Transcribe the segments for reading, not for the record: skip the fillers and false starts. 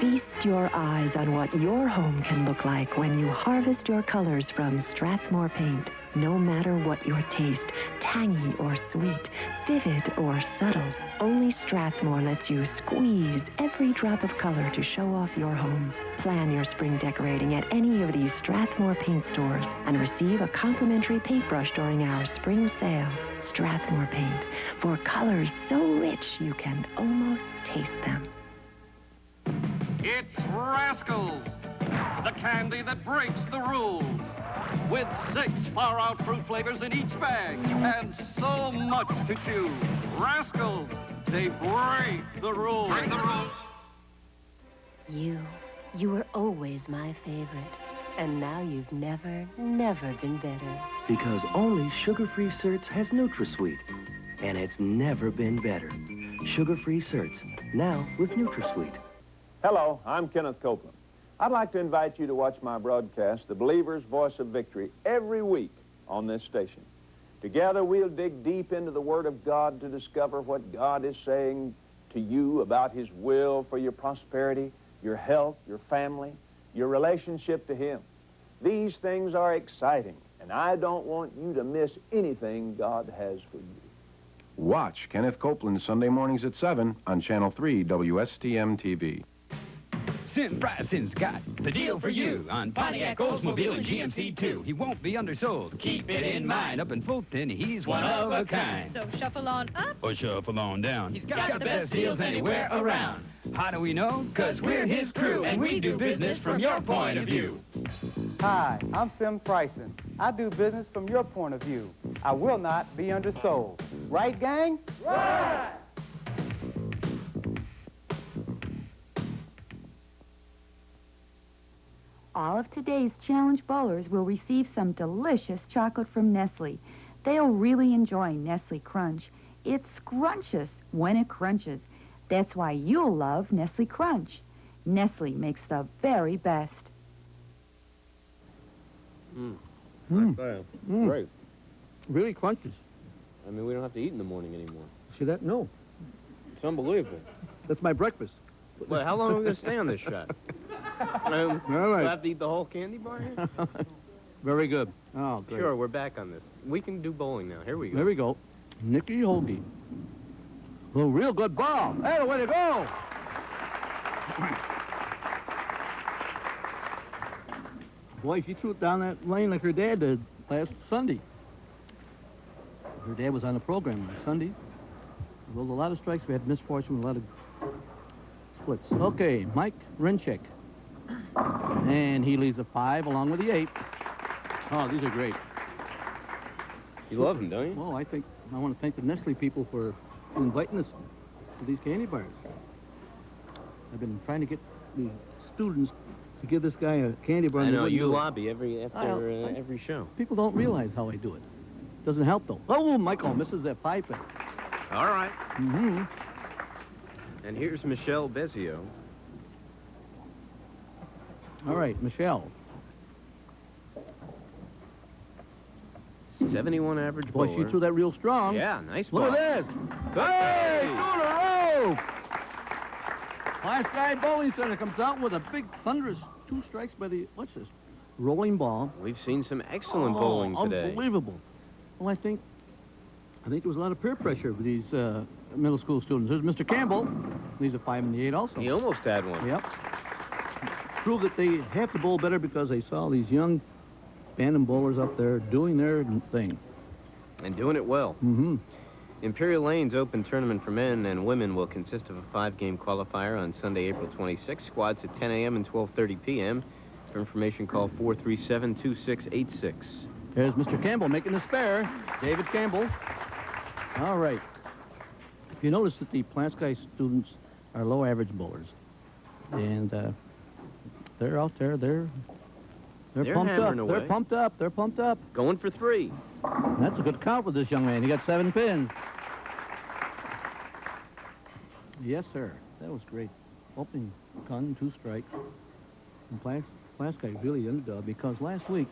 Feast your eyes on what your home can look like when you harvest your colors from Strathmore paint. No matter what your taste, tangy or sweet, vivid or subtle, only Strathmore lets you squeeze every drop of color to show off your home. Plan your spring decorating at any of these Strathmore paint stores and receive a complimentary paintbrush during our spring sale. Strathmore paint, for colors so rich you can almost taste them. It's Rascals, the candy that breaks the rules. With 6 far-out fruit flavors in each bag and so much to choose. Rascals, they break the rules. Break the rules. You were always my favorite. And now you've never been better. Because only sugar-free Certs has NutraSweet. And it's never been better. Sugar-free Certs, now with NutraSweet. Hello, I'm Kenneth Copeland. I'd like to invite you to watch my broadcast, The Believer's Voice of Victory, every week on this station. Together, we'll dig deep into the Word of God to discover what God is saying to you about His will for your prosperity, your health, your family, your relationship to Him. These things are exciting, and I don't want you to miss anything God has for you. Watch Kenneth Copeland Sunday mornings at 7 on Channel 3 WSTM TV. Sim Bryson's got the deal for you on Pontiac, Oldsmobile, and GMC too. He won't be undersold. Keep it in mind. Up in Fulton, he's one of a kind. So shuffle on up or shuffle on down. He's got the best deals anywhere around. How do we know? 'Cause we're his crew, and we do business from your point of view. Hi, I'm Sim Bryson. I do business from your point of view. I will not be undersold. Right, gang? Right! All of today's challenge bowlers will receive some delicious chocolate from Nestle. They'll really enjoy Nestle Crunch. It's scrumptious when it crunches. That's why you'll love Nestle Crunch. Nestle makes the very best. Not bad. Great. Really crunches. I mean, we don't have to eat in the morning anymore. See that? No. It's unbelievable. That's my breakfast. Well, how long are we going to stay on this shot? All right. Do I have to eat the whole candy bar here? Very good. Oh, great. Sure, we're back on this. We can do bowling now. Here we go. There we go. Nicky Hoagie. A real good ball. Hey, way to go! Boy, she threw it down that lane like her dad did last Sunday. Her dad was on the program last Sunday. There was a lot of strikes. We had misfortune with a lot of splits. Okay, Mike Rinchack. And he leads a 5 along with the 8. Oh, these are great. You love them, don't you? Well, I want to thank the Nestle people for inviting us to these candy bars. I've been trying to get the students to give this guy a candy bar. I know, you lobby after every show. People don't realize how I do it. Doesn't help, though. Oh, Michael misses that pipe. All right. Mm-hmm. And here's Michelle Bezio. All right, Michelle. 71 average Boy, bowler. she threw that real strong. Yeah, nice ball. Look at this. Hey, 2 in a row. Last guy bowling center comes out with a big thunderous 2 strikes by the, what's this? Rolling ball. We've seen some excellent bowling today. Unbelievable. Well, I think there was a lot of peer pressure with these middle school students. There's Mr. Campbell. He's a 5 and the 8 also. He almost had one. Yep. Proved that they have to bowl better because they saw these young Bantam bowlers up there doing their thing. And doing it well. Mm-hmm. Imperial Lane's Open Tournament for men and women will consist of a 5-game qualifier on Sunday, April 26th. Squads at 10 a.m. and 12:30 p.m. For information, call 437-2686. There's Mr. Campbell making the spare. David Campbell. All right. If you notice that the Plansky students are low average bowlers. And they're out there. They're pumped up. Away. They're pumped up. They're pumped up. Going for 3. And that's a good count with this young man. He got 7 pins. Yes, sir. That was great. Opening gun, 2 strikes. And Plansky really underdog because last week,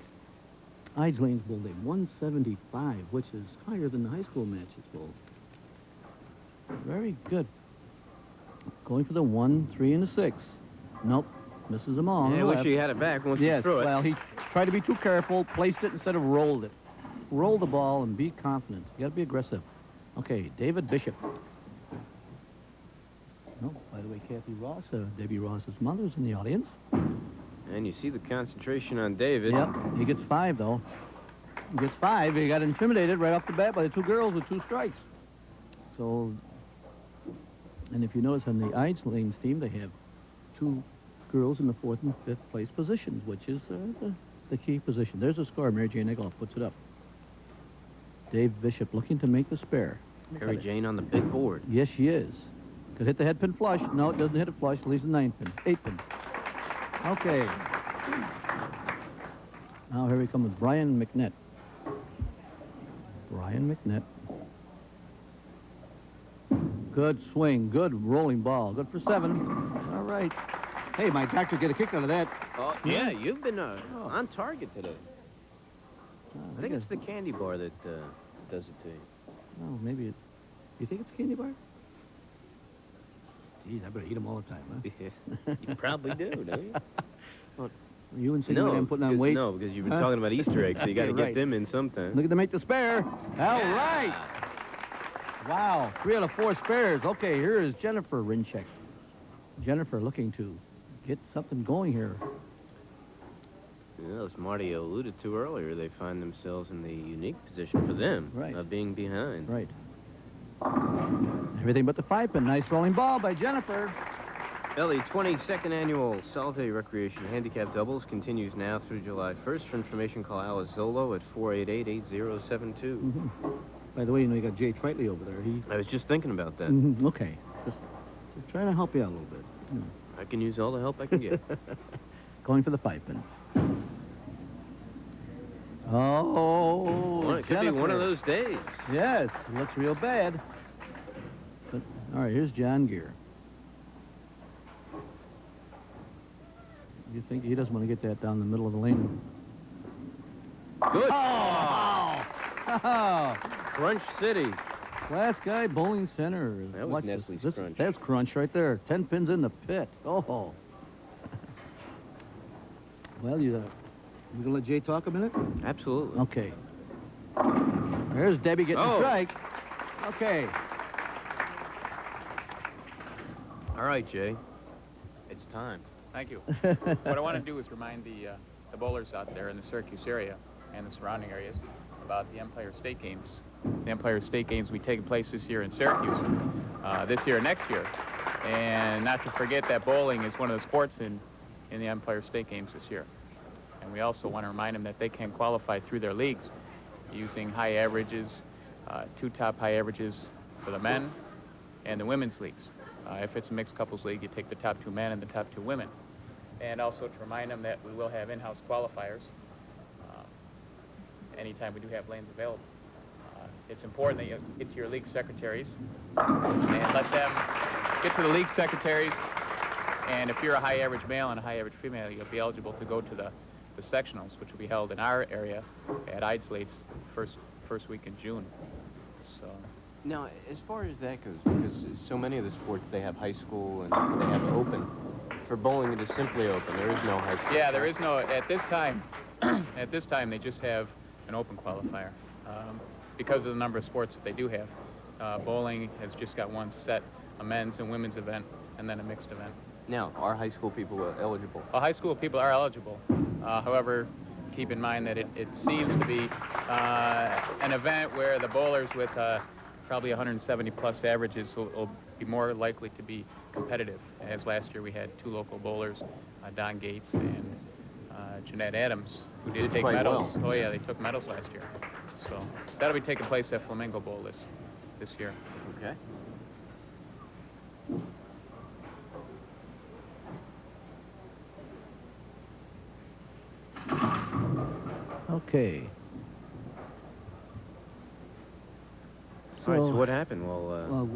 Ides Lane's bowled a 175, which is higher than the high school matches bowled. Very good. Going for the 1, 3, and the 6. Nope. Misses them all. Yeah, I wish he had it back once he threw it. Well, he tried to be too careful, placed it instead of rolled it. Roll the ball and be confident. You got to be aggressive. Okay, David Bishop. No, by the way, Kathy Ross, Debbie Ross's mother's in the audience. And you see the concentration on David. Yep, he gets 5, though. He gets 5. He got intimidated right off the bat by the 2 girls with 2 strikes. So, and if you notice on the Lane's team, they have 2 girls in the 4th and 5th place positions, which is the key position. There's a score. Mary Jane Egolf puts it up. Dave Bishop looking to make the spare. Mary Jane on the big board. Yes, she is. Could hit the head pin flush. No, it doesn't hit it flush. Leaves the 9th pin. 8th pin. Okay. Now here we come with Brian McNiet. Brian McNiet. Good swing. Good rolling ball. Good for 7. All right. Hey, my doctor get a kick out of that. Oh, yeah, you've been on target today. I think it's the candy bar that does it to you. Oh, maybe it... You think it's a candy bar? Geez, I better eat them all the time, huh? You probably do, don't you? Well, you insinuating I'm putting on weight? No, because you've been talking about Easter eggs, so you got to get them in sometime. Look at them make the spare. All right. Wow, 3 out of 4 spares. Okay, here is Jennifer Rinchack. Jennifer looking to get something going here. Well, as Marty alluded to earlier, they find themselves in the unique position for them of being behind. Right. Everything but the 5 pin. Nice rolling ball by Jennifer. Well, the 22nd annual Salve Recreation Handicap Doubles continues now through July 1st. For information, call Alice Zolo at 488-8072. By the way, you know, you got Jay Tritley over there. I was just thinking about that. Okay. Just trying to help you out a little bit. I can use all the help I can get. Going for the 5 pin. Oh, well, it could be one of those days. Yes, looks real bad. But, all right, here's John Gear. You think he doesn't want to get that down the middle of the lane? Good. Oh! Crunch City. Class guy, bowling center. That was Nestle's crunch. That's crunch right there. 10 pins in the pit. Oh. Well, you gonna let Jay talk a minute? Absolutely. Okay. There's Debbie getting a strike. Okay. All right, Jay. It's time. Thank you. What I want to do is remind the bowlers out there in the Syracuse area and the surrounding areas about the Empire State Games. The Empire State Games will be taking place this year in Syracuse, this year and next year. And not to forget that bowling is one of the sports in the Empire State Games this year. And we also want to remind them that they can qualify through their leagues using high averages, 2 top high averages for the men and the women's leagues. If it's a mixed couples league, you take the top 2 men and the top 2 women. And also to remind them that we will have in-house qualifiers anytime we do have lanes available. It's important that you get to your league secretaries and let them get to the league secretaries. And if you're a high average male and a high average female, you'll be eligible to go to the sectionals, which will be held in our area at Eidslate's first week in June. So. Now, as far as that goes, because so many of the sports, they have high school and they have open. For bowling, it is simply open. There is no high school. Yeah, there is no, at this time, they just have an open qualifier. Because of the number of sports that they do have. Bowling has just got one set, a men's and women's event, and then a mixed event. Now, are high school people eligible? Well, high school people are eligible. However, keep in mind that it seems to be an event where the bowlers with probably 170 plus averages will be more likely to be competitive. As last year we had 2 local bowlers, Don Gates and Jeanette Adams, who did take medals. Well. Oh yeah, they took medals last year. So that'll be taking place at Flamingo Bowl this year. Okay. Okay. All right, so what happened? Well,